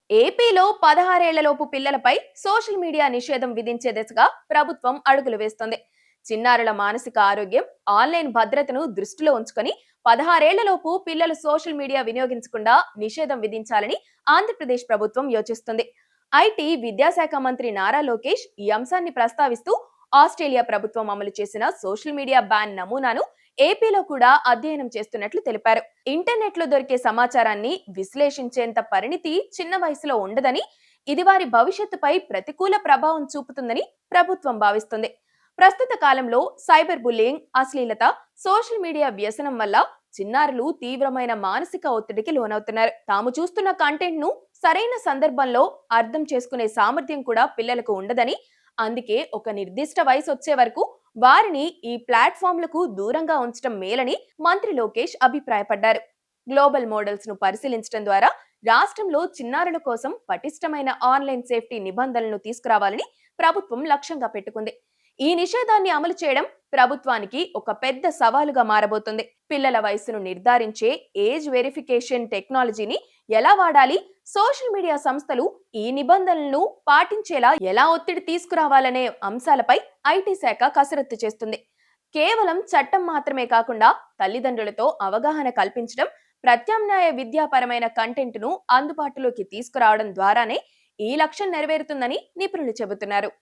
ఏపీలో 16 ఏళ్లలోపు పిల్లలపై సోషల్ మీడియా నిషేధం విధించే దిశగా ప్రభుత్వం అడుగులు వేస్తోంది. చిన్నారుల మానసిక ఆరోగ్యం, ఆన్లైన్ భద్రతను దృష్టిలో ఉంచుకొని 16 ఏళ్లలోపు పిల్లలు సోషల్ మీడియా వినియోగించకుండా నిషేధం విధించాలని ఆంధ్రప్రదేశ్ ప్రభుత్వం యోచిస్తుంది. ఐటీ విద్యాశాఖ మంత్రి నారా లోకేష్ ఈ అంశాన్ని ప్రస్తావిస్తూ ఆస్ట్రేలియా ప్రభుత్వం అమలు చేసిన సోషల్ మీడియా బ్యాన్ నమూనాను ఏపీలో కూడా అధ్యయనం చేస్తున్నట్లు తెలిపారు. ఇంటర్నెట్ లో దొరికే సమాచారాన్ని విశ్లేషించేంత పరిణితి చిన్న వయసులో ఉండదని, ఇది వారి భవిష్యత్తుపై ప్రతికూల ప్రభావం చూపుతుందని ప్రభుత్వం భావిస్తుంది. ప్రస్తుత కాలంలో సైబర్ బుల్లింగ్, అశ్లీలత, సోషల్ మీడియా వ్యసనం వల్ల చిన్నారులు తీవ్రమైన మానసిక ఒత్తిడికి లోనవుతున్నారు. తాము చూస్తున్న కంటెంట్ ను సరైన సందర్భంలో అర్థం చేసుకునే సామర్థ్యం కూడా పిల్లలకు ఉండదని, అందుకే ఒక నిర్దిష్ట వయసు వచ్చే వరకు వారిని ఈ ప్లాట్ఫామ్లకు దూరంగా ఉంచడం మేలని మంత్రి లోకేష్ అభిప్రాయపడ్డారు. గ్లోబల్ మోడల్స్ ను పరిశీలించడం ద్వారా రాష్ట్రంలో చిన్నారుల కోసం పటిష్టమైన ఆన్లైన్ సేఫ్టీ నిబంధనలను తీసుకురావాలని ప్రభుత్వం లక్ష్యంగా పెట్టుకుంది. ఈ నిషేధాన్ని అమలు చేయడం ప్రభుత్వానికి ఒక పెద్ద సవాలుగా మారబోతుంది. పిల్లల వయసును నిర్ధారించే ఏజ్ వెరిఫికేషన్ టెక్నాలజీని ఎలా వాడాలి, సోషల్ మీడియా సంస్థలు ఈ నిబంధనలను పాటించేలా ఎలా ఒత్తిడి తీసుకురావాలనే అంశాలపై ఐటీ శాఖ కసరత్తు చేస్తుంది. కేవలం చట్టం మాత్రమే కాకుండా తల్లిదండ్రులతో అవగాహన కల్పించడం, ప్రత్యామ్నాయ విద్యాపరమైన కంటెంట్ ను అందుబాటులోకి తీసుకురావడం ద్వారానే ఈ లక్ష్యం నెరవేరుతుందని నిపుణులు చెబుతున్నారు.